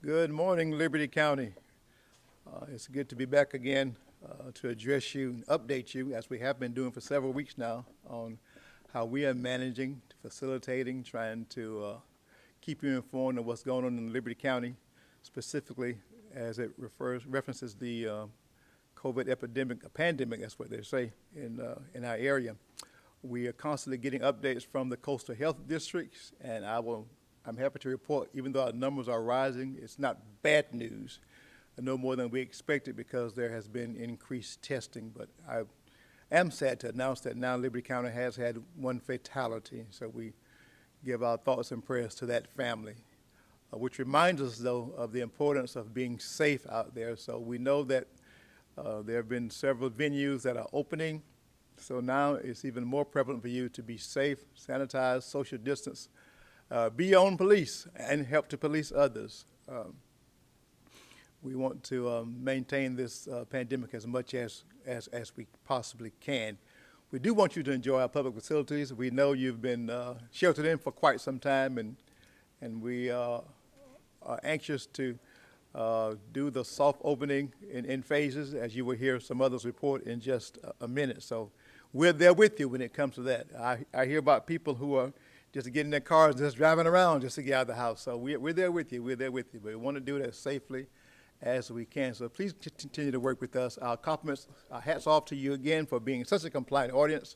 Good morning, Liberty County. It's good to be back again to address you and update you, as we have been doing for several weeks now, on how we are managing, facilitating, trying to keep you informed of what's going on in Liberty County, specifically as it references the COVID epidemic, a pandemic, that's what they say, in our area. We are constantly getting updates from the coastal health districts, and I'm happy to report, even though our numbers are rising, it's not bad news, no more than we expected, because there has been increased testing. But I am sad to announce that now Liberty County has had one fatality, so we give our thoughts and prayers to that family, which reminds us, though, of the importance of being safe out there. So we know that there have been several venues that are opening, so now it's even more prevalent for you to be safe, sanitize, social distance, be your own police, and help to police others. We want to maintain this pandemic as much as we possibly can. We do want you to enjoy our public facilities. We know you've been sheltered in for quite some time, and we are anxious to do the soft opening in phases, as you will hear some others report in just a minute. So we're there with you when it comes to that. I hear about people who are just getting in their cars, just driving around just to get out of the house. So we're there with you. We're there with you. But we want to do it as safely as we can. So please continue to work with us. Our compliments, our hats off to you again for being such a compliant audience.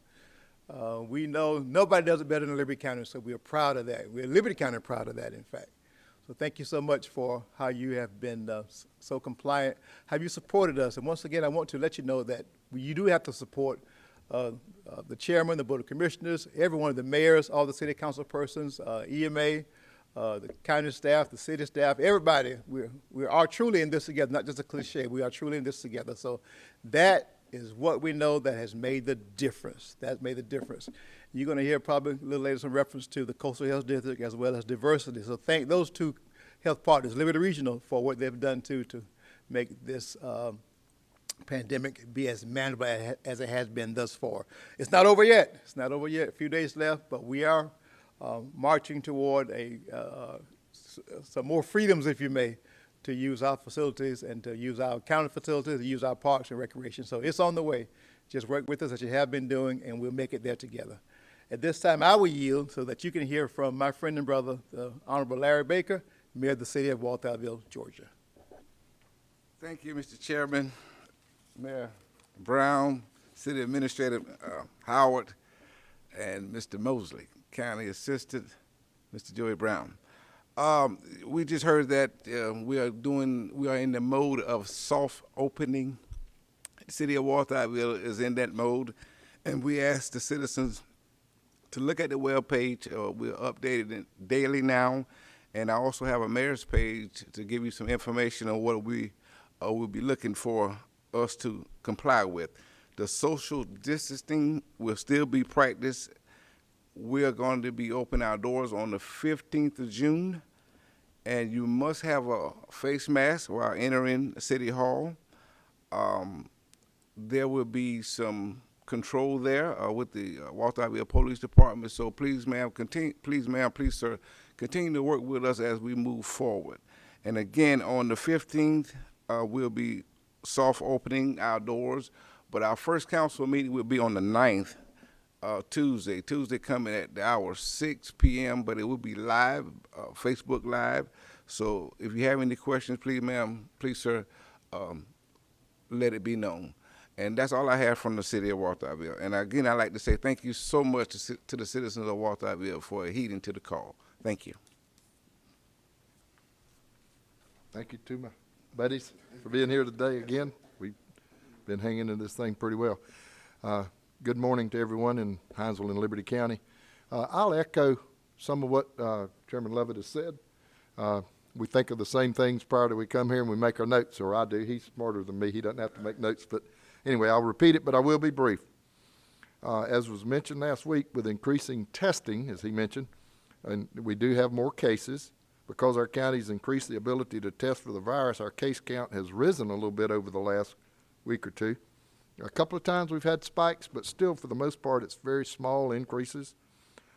We know nobody does it better than Liberty County, so we are proud of that. We're Liberty County proud of that, in fact. So thank you so much for how you have been so compliant, how you supported us. And once again, I want to let you know that you do have to support the chairman, the board of commissioners, every one of the mayors, all the city council persons, EMA, the county staff, the city staff, everybody. We are truly in this together, not just a cliche. We are truly in this together. So that is what we know that has made the difference. That made the difference. You're going to hear probably a little later some reference to the Coastal Health District as well as diversity. So thank those two health partners, Liberty Regional, for what they've done too to make this pandemic be as manageable as it has been thus far. It's not over yet. It's not over yet. A few days left, but we are marching toward some more freedoms, if you may, to use our facilities and to use our county facilities, to use our parks and recreation. So it's on the way. Just work with us as you have been doing, and we'll make it there together. At this time, I will yield so that you can hear from my friend and brother, the Honorable Larry Baker, Mayor of the city of Walthourville, Georgia. Thank you, Mr. Chairman, Mayor Brown, City Administrator Howard, and Mr. Mosley, County Assistant, Mr. Joey Brown. We just heard that we are in the mode of soft opening. The City of Walthourville is in that mode, and we ask the citizens to look at the web page. We're updating it daily now, and I also have a mayor's page to give you some information on what we will be looking for us to comply with. The social distancing will still be practiced. We are going to be opening our doors on the 15th of June, and you must have a face mask while entering City Hall. There will be some control there with the Walthourville Police Department. So please, ma'am, please, sir, continue to work with us as we move forward. And again, on the 15th, we'll be soft opening our doors, but our first council meeting will be on the 9th, Tuesday coming at the hour 6 p.m., but it will be live, Facebook Live. So if you have any questions, please, ma'am, please, sir, let it be known. And that's all I have from the city of Walthourville. And again, I'd like to say thank you so much to the citizens of Walthourville for heeding to the call. Thank you. Thank you to my buddies for being here today again. We've been hanging in this thing pretty well. Good morning to everyone in Hinesville and Liberty County. I'll echo some of what Chairman Lovette has said. We think of the same things prior to we come here and we make our notes, or I do. He's smarter than me. He doesn't have to make notes. But anyway, I'll repeat it, but I will be brief. As was mentioned last week, with increasing testing, as he mentioned, and we do have more cases. Because our county's increased the ability to test for the virus, our case count has risen a little bit over the last week or two. A couple of times we've had spikes, but still, for the most part, it's very small increases.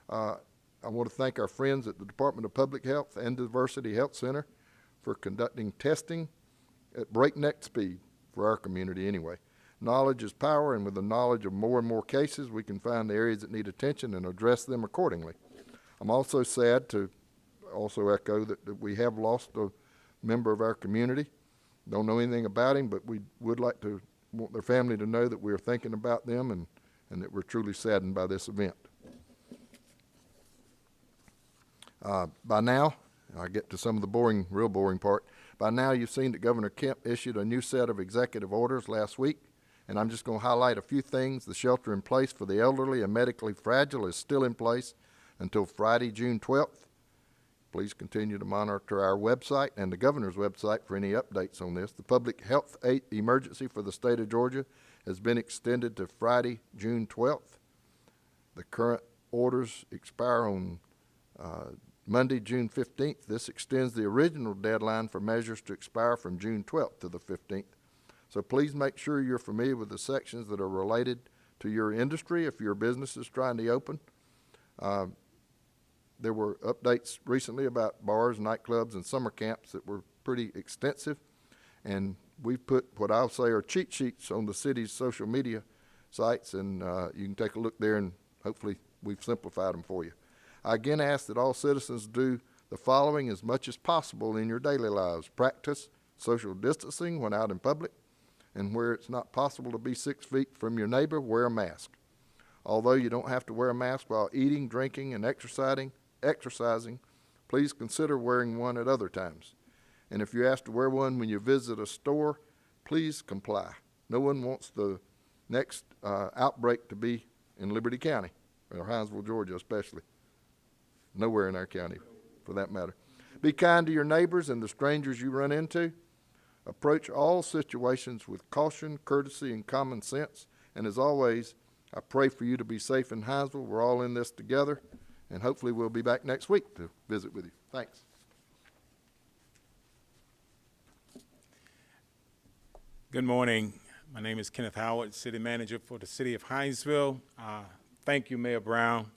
I want to thank our friends at the Department of Public Health and Diversity Health Center for conducting testing at breakneck speed for our community anyway. Knowledge is power, and with the knowledge of more and more cases, we can find the areas that need attention and address them accordingly. I'm also sad to also echo that we have lost a member of our community. Don't know anything about him, but we would like to want their family to know that we are thinking about them and that we're truly saddened by this event. By now, I get to some of the real boring part. By now, you've seen that Governor Kemp issued a new set of executive orders last week, and I'm just going to highlight a few things. The shelter in place for the elderly and medically fragile is still in place until Friday, June 12th. Please continue to monitor our website and the governor's website for any updates on this. The public health emergency for the state of Georgia has been extended to Friday, June 12th. The current orders expire on Monday, June 15th. This extends the original deadline for measures to expire from June 12th to the 15th. So please make sure you're familiar with the sections that are related to your industry if your business is trying to open. There were updates recently about bars, nightclubs, and summer camps that were pretty extensive, and we've put what I'll say are cheat sheets on the city's social media sites, and you can take a look there, and hopefully we've simplified them for you. I again ask that all citizens do the following as much as possible in your daily lives. Practice social distancing when out in public, and where it's not possible to be 6 feet from your neighbor, wear a mask. Although you don't have to wear a mask while eating, drinking, and exercising, please consider wearing one at other times. And if you're asked to wear one when you visit a store, please comply. No one wants the next outbreak to be in Liberty County, or Hinesville, Georgia especially. Nowhere in our county, for that matter. Be kind to your neighbors and the strangers you run into. Approach all situations with caution, courtesy, and common sense. And as always, I pray for you to be safe in Hinesville. We're all in this together, and hopefully we'll be back next week to visit with you. Thanks. Good morning. My name is Kenneth Howard, City Manager for the City of Hinesville. Thank you, Mayor Brown,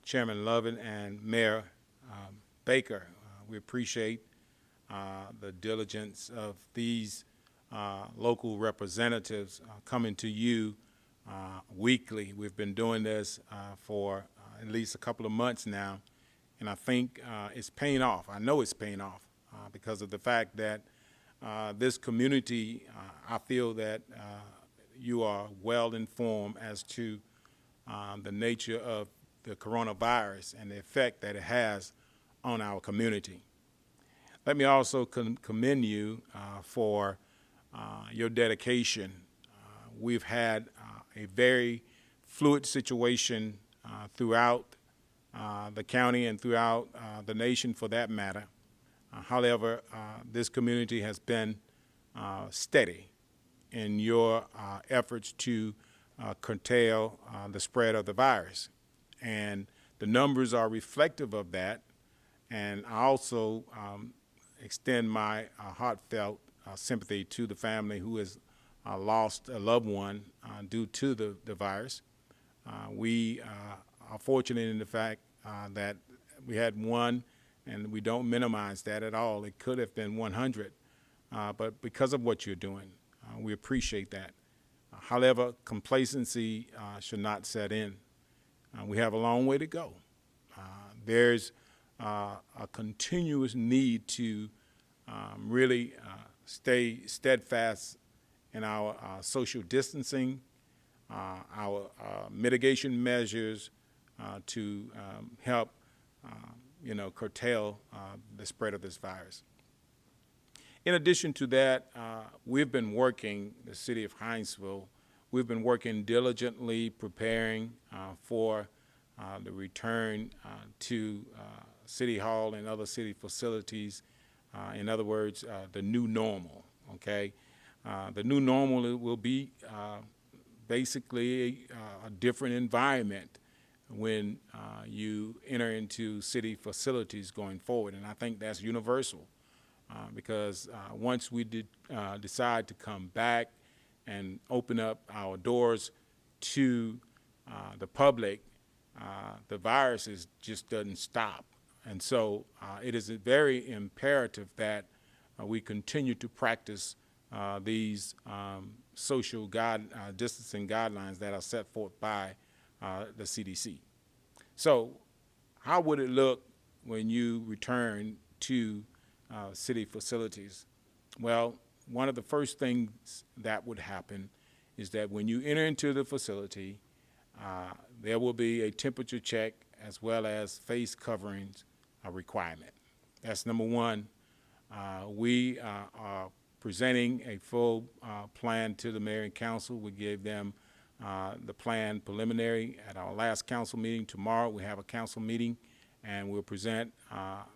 Chairman Lovette, and Mayor Baker. We appreciate the diligence of these local representatives coming to you weekly. We've been doing this for at least a couple of months now, and I think it's paying off. I know it's paying off because of the fact that this community, I feel that you are well informed as to the nature of the coronavirus and the effect that it has on our community. Let me also commend you for your dedication. We've had a very fluid situation throughout the county and throughout the nation for that matter. However, this community has been steady in your efforts to curtail the spread of the virus. And the numbers are reflective of that. And I also extend my heartfelt sympathy to the family who has lost a loved one due to the virus. We are fortunate in the fact that we had one, and we don't minimize that at all. It could have been 100, but because of what you're doing, we appreciate that. However, complacency should not set in. We have a long way to go. There's a continuous need to really stay steadfast in our social distancing, our mitigation measures to help curtail the spread of this virus. In addition to that, we've been working, the city of Hinesville, we've been working diligently preparing for the return to City Hall and other city facilities. In other words, the new normal, okay? The new normal will be basically a different environment when you enter into city facilities going forward. And I think that's universal because once we decide to come back and open up our doors to the public, the virus just doesn't stop. And so it is very imperative that we continue to practice these social distancing guidelines that are set forth by the CDC. So how would it look when you return to city facilities? Well, one of the first things that would happen is that when you enter into the facility, there will be a temperature check as well as face coverings requirement. That's number one. We are presenting a full plan to the mayor and council. We gave them the plan preliminary at our last council meeting. Tomorrow we have a council meeting, and we'll present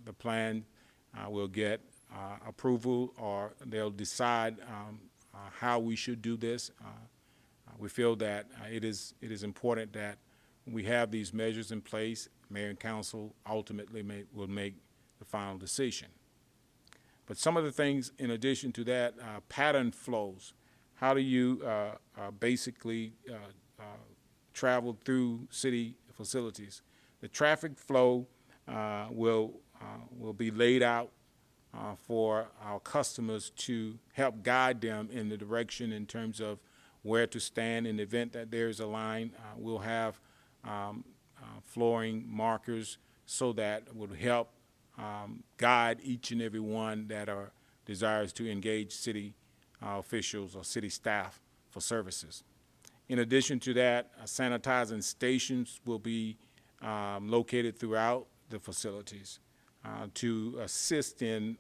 the plan. We'll get approval, or they'll decide how we should do this. We feel that it is important that we have these measures in place. Mayor and council ultimately will make the final decision. But some of the things in addition to that, pattern flows. How do you basically travel through city facilities? The traffic flow will be laid out for our customers to help guide them in the direction in terms of where to stand in the event that there's a line. We'll have flooring markers so that would help guide each and every one that desires to engage city officials or city staff for services. In addition to that, sanitizing stations will be located throughout the facilities to assist in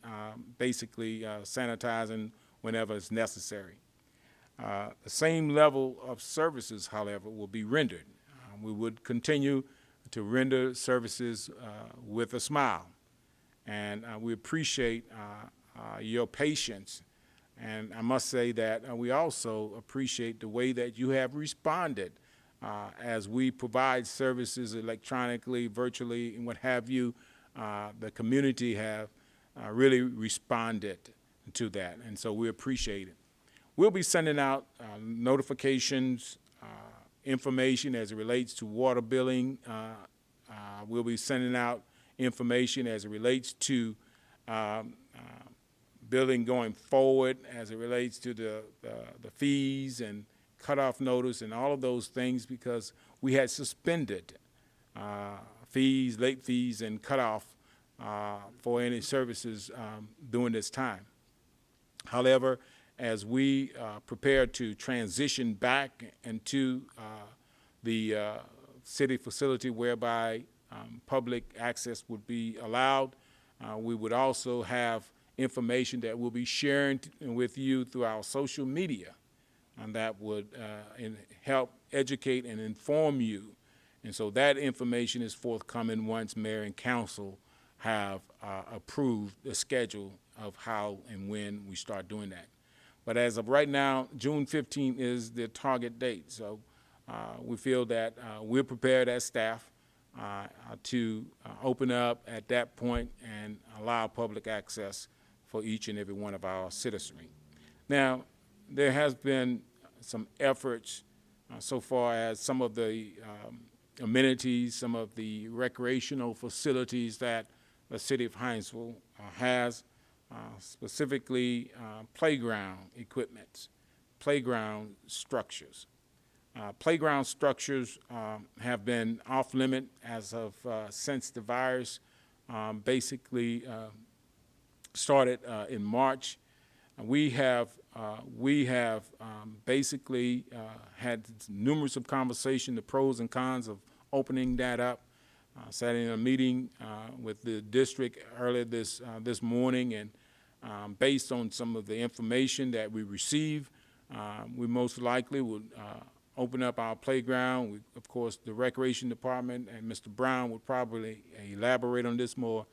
basically sanitizing whenever it's necessary. The same level of services, however, will be rendered. We would continue to render services with a smile. And we appreciate your patience. And I must say that we also appreciate the way that you have responded as we provide services electronically, virtually, and what have you. The community have really responded to that, and so we appreciate it. We'll be sending out notifications, information as it relates to water billing. We'll be sending out information as it relates to billing going forward, as it relates to the fees and cutoff notice and all of those things, because we had suspended fees, late fees, and cutoff for any services during this time. However, as we prepare to transition back into the city facility whereby public access would be allowed, we would also have information that we'll be sharing with you through our social media, and that would help educate and inform you. And so that information is forthcoming once mayor and council have approved the schedule of how and when we start doing that. But as of right now, June 15th is the target date. So we feel that we're prepared as staff to open up at that point and allow public access for each and every one of our citizenry. Now, there has been some efforts so far as some of the amenities, some of the recreational facilities that the city of Hinesville has, specifically playground equipment, playground structures. Playground structures have been off limit as of since the virus basically started in March. We have basically had numerous of conversations, the pros and cons of opening that up. Sat in a meeting with the district earlier this morning, and based on some of the information that we received, we most likely would open up our playground. Of course, the recreation department and Mr. Brown would probably elaborate on this more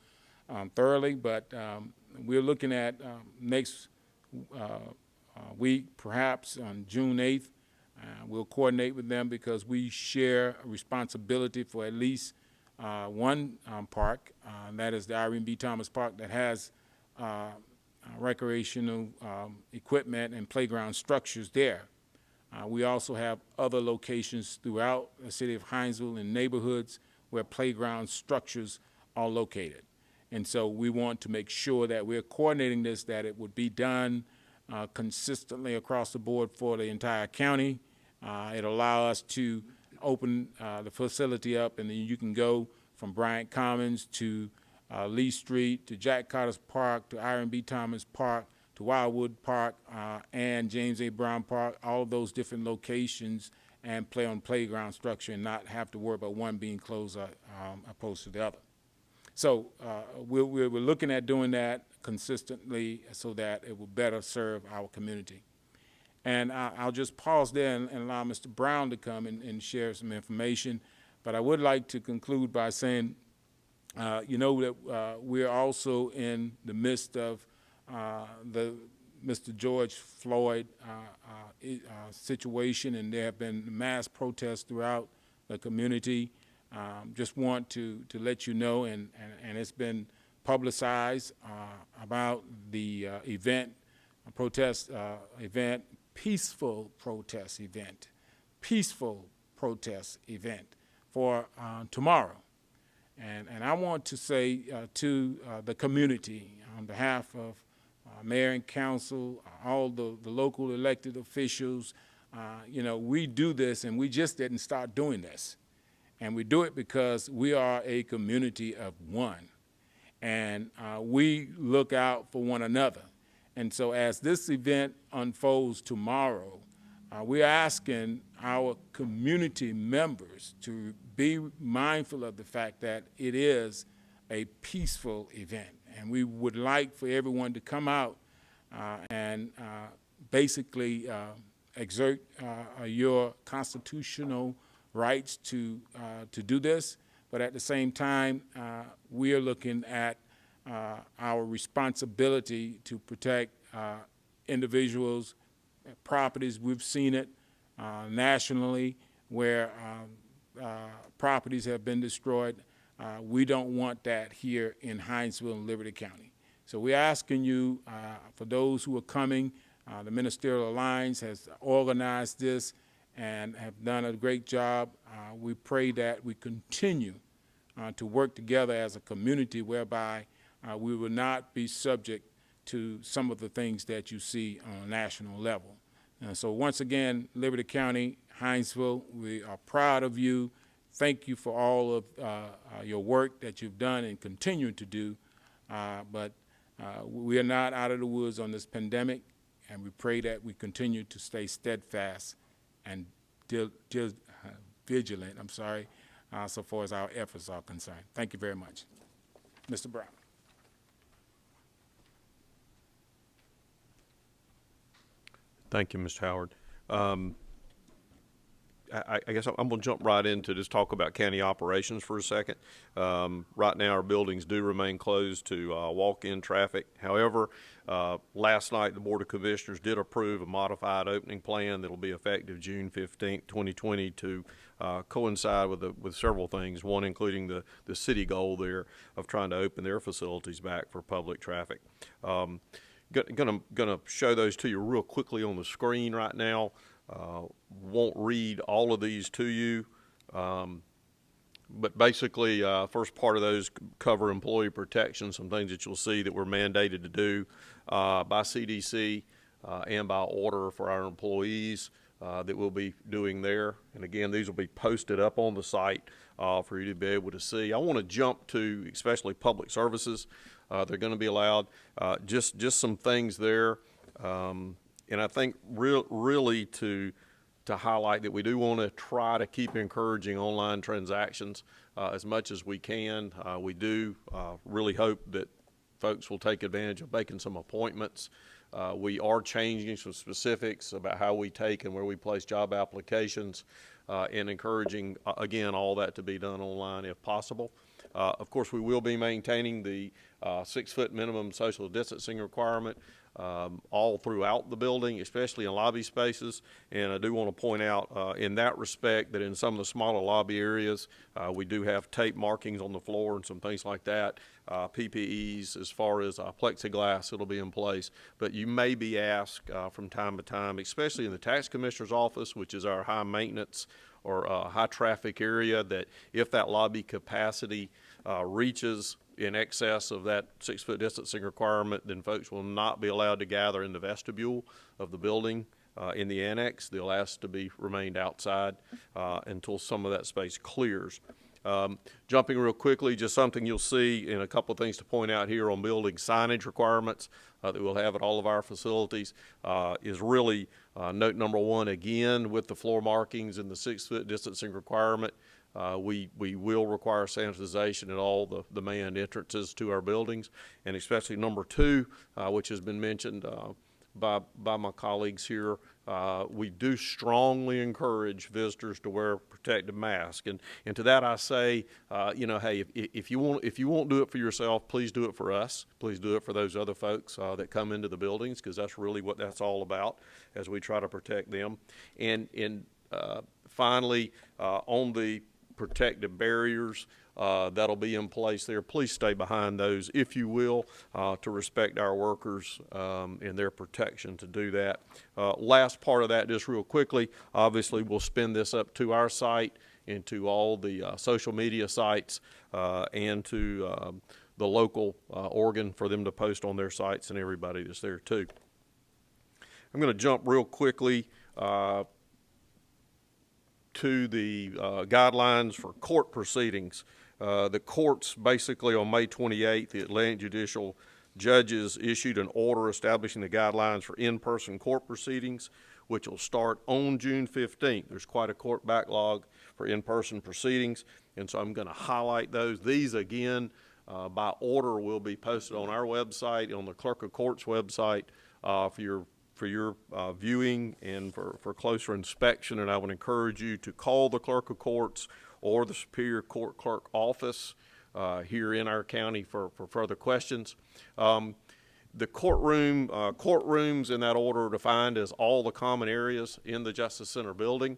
thoroughly, but we're looking at next week, perhaps on June 8th. We'll coordinate with them because we share a responsibility for at least one park, and that is the Irene B. Thomas Park, that has recreational equipment and playground structures there. We also have other locations throughout the city of Hinesville in neighborhoods where playground structures are located. And so we want to make sure that we're coordinating this, that it would be done consistently across the board for the entire county. It'll allow us to open the facility up, and then you can go from Bryant Commons to Lee Street, to Jack Carter's Park, to Iron B. Thomas Park, to Wildwood Park, and James A. Brown Park, all of those different locations, and play on playground structure and not have to worry about one being closed opposed to the other. So we're looking at doing that consistently so that it will better serve our community. And I'll just pause there and allow Mr. Brown to come and share some information. But I would like to conclude by saying, you know, that we're also in the midst of the Mr. George Floyd situation, and there have been mass protests throughout the community. Just want to let you know, and it's been publicized about the event, protest event, peaceful protest event for tomorrow. And I want to say to the community, on behalf of mayor and council, all the local elected officials, you know, we do this, and we just didn't start doing this. And we do it because we are a community of one, and we look out for one another. And so as this event unfolds tomorrow, we're asking our community members to be mindful of the fact that it is a peaceful event. And we would like for everyone to come out and basically exert your constitutional rights to do this, but at the same time, we are looking at our responsibility to protect individuals, properties. We've seen it nationally where properties have been destroyed. We don't want that here in Hinesville and Liberty County. So we're asking you, for those who are coming, the Ministerial Alliance has organized this and have done a great job. We pray that we continue to work together as a community whereby we will not be subject to some of the things that you see on a national level. So once again, Liberty County, Hinesville, we are proud of you. Thank you for all of your work that you've done and continue to do. But we are not out of the woods on this pandemic, and we pray that we continue to stay steadfast and vigilant, so far as our efforts are concerned. Thank you very much. Mr. Brown. Thank you, Mr. Howard. I guess I'm going to jump right into just talk about county operations for a second. Right now, our buildings do remain closed to walk-in traffic. However, last night, the Board of Commissioners did approve a modified opening plan that will be effective June 15, 2020, to coincide with several things, one including the city goal there of trying to open their facilities back for public traffic. Gonna show those to you real quickly on the screen right now. Won't read all of these to you, but basically, first part of those cover employee protection, some things that you'll see that we're mandated to do by CDC and by order for our employees that we'll be doing there. And again, these will be posted up on the site for you to be able to see. I want to jump to especially public services. They're going to be allowed. Just some things there. And I think really to highlight that we do want to try to keep encouraging online transactions as much as we can. We do really hope that folks will take advantage of making some appointments. We are changing some specifics about how we take and where we place job applications and encouraging, again, all that to be done online if possible. Of course, we will be maintaining the 6-foot minimum social distancing requirement all throughout the building, especially in lobby spaces. And I do want to point out in that respect that in some of the smaller lobby areas, we do have tape markings on the floor and some things like that. PPEs as far as plexiglass, it'll be in place. But you may be asked from time to time, especially in the tax commissioner's office, which is our high maintenance or high traffic area, that if that lobby capacity reaches in excess of that 6-foot distancing requirement, then folks will not be allowed to gather in the vestibule of the building in the annex. They'll ask to be remained outside until some of that space clears. Jumping real quickly, just something you'll see, and a couple of things to point out here on building signage requirements that we'll have at all of our facilities is really note number one, again, with the floor markings and the 6-foot distancing requirement. We will require sanitization at all the main entrances to our buildings, and especially number two, which has been mentioned by my colleagues here. We do strongly encourage visitors to wear protective masks, and to that I say, hey, if you won't do it for yourself, please do it for us. Please do it for those other folks that come into the buildings, because that's really what that's all about as we try to protect them. And finally, on the protective barriers that'll be in place there, please stay behind those, if you will, to respect our workers and their protection to do that. Last part of that, just real quickly, obviously we'll spin this up to our site and to all the social media sites and to the local organ for them to post on their sites, and everybody that's there too. I'm going to jump real quickly to the guidelines for court proceedings. The courts, basically on May 28th, the Atlantic Judicial Judges issued an order establishing the guidelines for in-person court proceedings, which will start on June 15th. There's quite a court backlog for in-person proceedings, and so I'm going to highlight those. These, again, by order, will be posted on our website, on the Clerk of Court's website, for your viewing and for closer inspection. And I would encourage you to call the Clerk of Courts or the Superior Court Clerk Office here in our county for further questions. The courtrooms in that order are defined as all the common areas in the Justice Center building.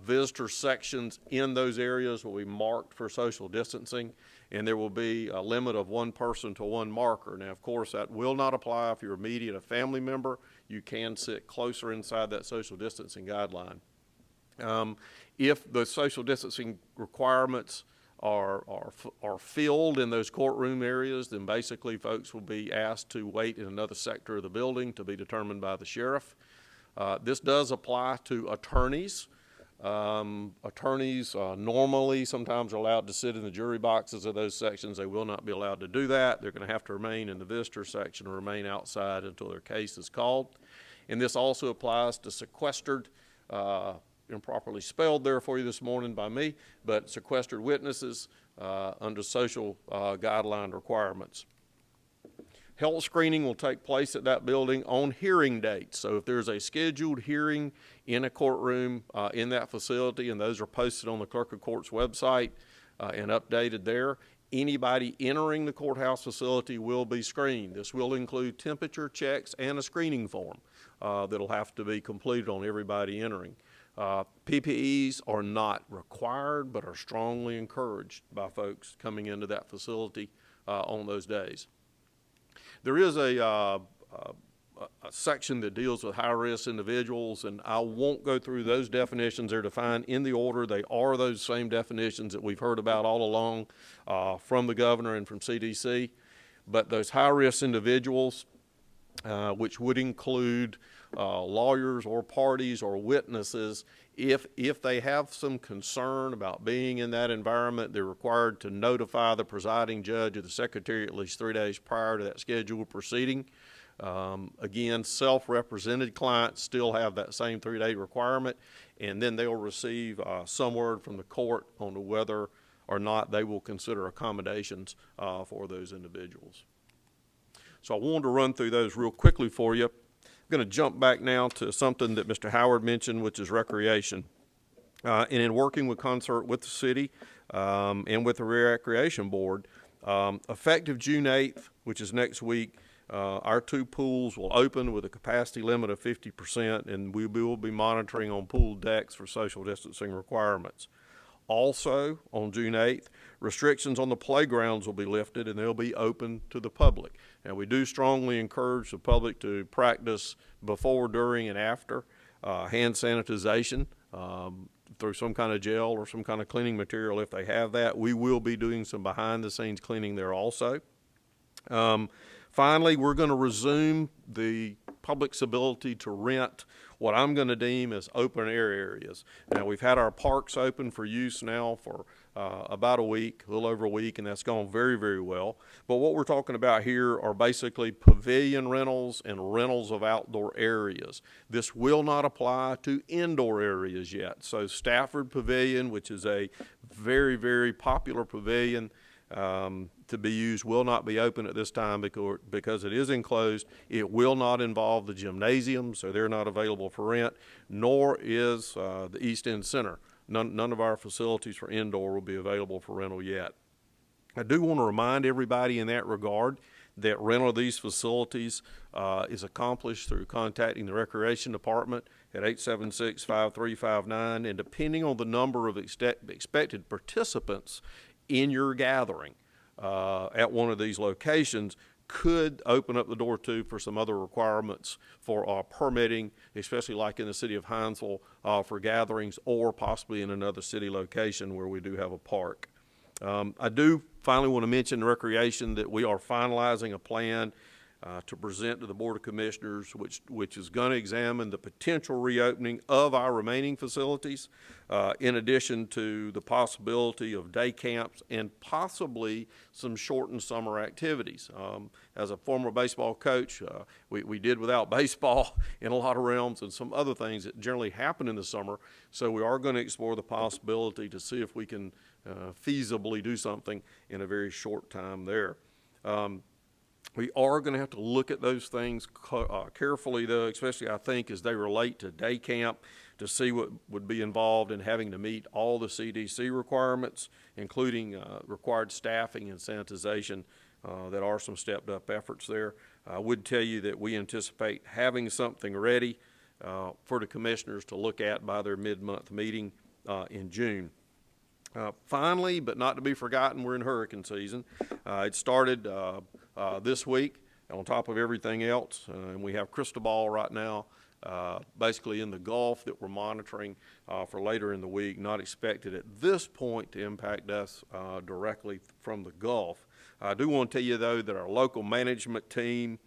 Visitor sections in those areas will be marked for social distancing, and there will be a limit of one person to one marker. Now, of course, that will not apply if you're immediate a family member. You can sit closer inside that social distancing guideline. If the social distancing requirements are filled in those courtroom areas, then basically folks will be asked to wait in another sector of the building to be determined by the sheriff. This does apply to attorneys. Attorneys normally sometimes are allowed to sit in the jury boxes of those sections. They will not be allowed to do that. They're going to have to remain in the visitor section or remain outside until their case is called. And this also applies to sequestered, improperly spelled there for you this morning by me, but sequestered witnesses under social guideline requirements. Health screening will take place at that building on hearing dates. So if there's a scheduled hearing in a courtroom in that facility, and those are posted on the Clerk of Court's website and updated there, anybody entering the courthouse facility will be screened. This will include temperature checks and a screening form that'll have to be completed on everybody entering. PPEs are not required, but are strongly encouraged by folks coming into that facility on those days. There is a section that deals with high-risk individuals, and I won't go through those definitions. They're defined in the order. They are those same definitions that we've heard about all along from the governor and from CDC. But those high-risk individuals, which would include lawyers or parties or witnesses, if they have some concern about being in that environment, they're required to notify the presiding judge or the secretary at least 3 days prior to that scheduled proceeding. Again, self-represented clients still have that same 3-day requirement, and then they'll receive some word from the court on whether or not they will consider accommodations for those individuals. So I wanted to run through those real quickly for you. I'm going to jump back now to something that Mr. Howard mentioned, which is recreation. And in working with concert with the city and with the Recreation Board, effective June 8th, which is next week, our 2 pools will open with a capacity limit of 50%, and we will be monitoring on pool decks for social distancing requirements. Also, on June 8th, restrictions on the playgrounds will be lifted and they'll be open to the public. And we do strongly encourage the public to practice before, during, and after hand sanitization. through some kind of gel or some kind of cleaning material if they have that. We will be doing some behind-the-scenes cleaning there also. Finally, we're going to resume the public's ability to rent what I'm going to deem as open air areas. Now, we've had our parks open for use now for about a week, a little over a week, and that's gone very, very well. But what we're talking about here are basically pavilion rentals and rentals of outdoor areas. This will not apply to indoor areas yet. So Stafford Pavilion, which is a very, very popular pavilion, to be used, will not be open at this time because it is enclosed. It will not involve the gymnasium, so they're not available for rent, nor is the East End Center. None of our facilities for indoor will be available for rental yet. I do want to remind everybody in that regard that rental of these facilities is accomplished through contacting the Recreation Department at 876-5359, and depending on the number of expected participants in your gathering at one of these locations, could open up the door too for some other requirements for permitting, especially like in the city of Hinesville for gatherings, or possibly in another city location where we do have a park. I do finally want to mention in recreation that we are finalizing a plan to present to the Board of Commissioners, which is going to examine the potential reopening of our remaining facilities, in addition to the possibility of day camps and possibly some shortened summer activities. As a former baseball coach, we did without baseball in a lot of realms and some other things that generally happen in the summer, so we are going to explore the possibility to see if we can feasibly do something in a very short time there. We are going to have to look at those things carefully, though, especially I think as they relate to day camp, to see what would be involved in having to meet all the CDC requirements, including required staffing and sanitization. That are some stepped up efforts there. I would tell you that we anticipate having something ready for the commissioners to look at by their mid-month meeting in June. Finally, but not to be forgotten, we're in hurricane season. It started this week on top of everything else, and we have Cristobal right now basically in the Gulf that we're monitoring for later in the week, not expected at this point to impact us directly from the Gulf. I do want to tell you, though, that our local management team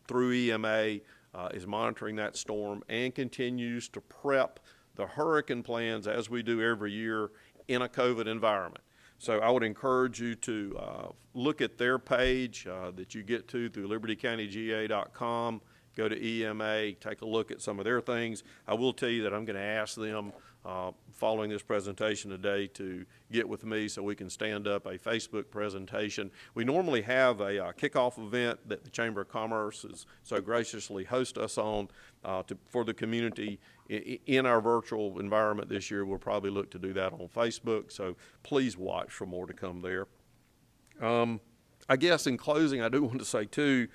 through EMA is monitoring that storm and continues to prep the hurricane plans as we do every year in a COVID environment. So I would encourage you to look at their page that you get to through libertycountyga.com. Go to EMA, take a look at some of their things. I will tell you that I'm going to ask them following this presentation today to get with me so we can stand up a Facebook presentation. We normally have a kickoff event that the Chamber of Commerce has so graciously host us on for the community in our virtual environment this year. We'll probably look to do that on Facebook, so please watch for more to come there. I guess in closing, I do want to say too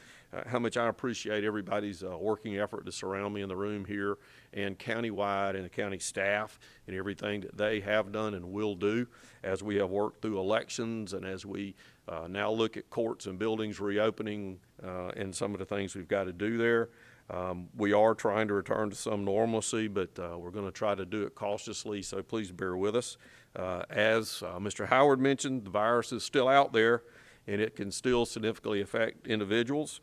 how much I appreciate everybody's working effort to surround me in the room here, and Countywide and the county staff and everything that they have done and will do as we have worked through elections and as we now look at courts and buildings reopening and some of the things we've got to do there. We are trying to return to some normalcy, but we're going to try to do it cautiously, so please bear with us. As Mr. Howard mentioned, the virus is still out there, and it can still significantly affect individuals.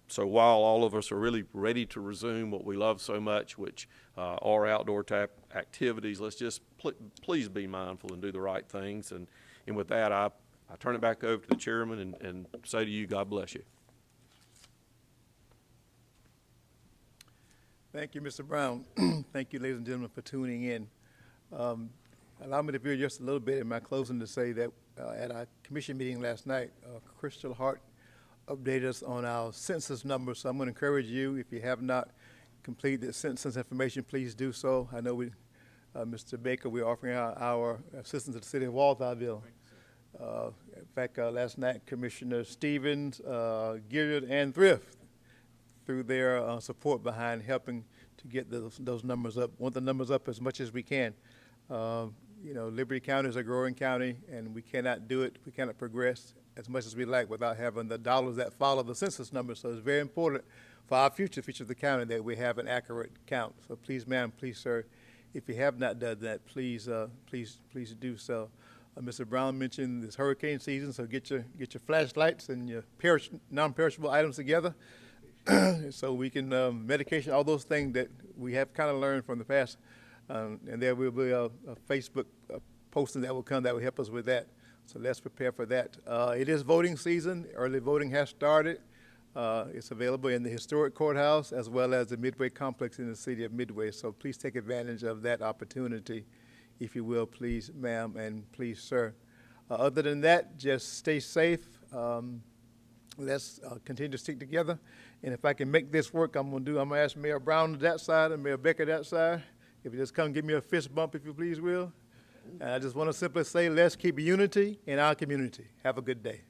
So while all of us are really ready to resume what we love so much, which are outdoor type activities, let's just please be mindful and do the right things. And with that, I turn it back over to the chairman and say to you, God bless you. Thank you, Mr. Brown. Thank you, ladies and gentlemen, for tuning in. Allow me to veer just a little bit in my closing to say that at our commission meeting last night, Crystal Hart updated us on our census numbers. So I'm going to encourage you, if you have not completed the census information, please do so. I know Mr. Baker, we're offering our assistance to the city of Walthourville. In fact, last night, Commissioner Stevens, Gilliard, and Thrift, through their support behind helping to get those numbers up, want the numbers up as much as we can. You know, Liberty County is a growing county, and we cannot do it, we cannot progress as much as we like without having the dollars that follow the census numbers. So it's very important for our future of the county that we have an accurate count. So please, ma'am, please, sir, If you have not done that, please do so. Mr. Brown mentioned this hurricane season, so get your flashlights and your non-perishable items together, so we can medication, all those things that we have kind of learned from the past, and there will be a Facebook posting that will come that will help us with that. So let's prepare for that. It is voting season. Early voting has started. It's available in the historic courthouse as well as the Midway complex in the city of Midway. So please take advantage of that opportunity, if you will, please, ma'am, and please, sir. Other than that, just stay safe. Let's continue to stick together. And if I can make this work, I'm gonna ask Mayor Brown to that side and Mayor Becker that side. If you just come give me a fist bump, if you please will. And I just want to simply say, let's keep unity in our community. Have a good day.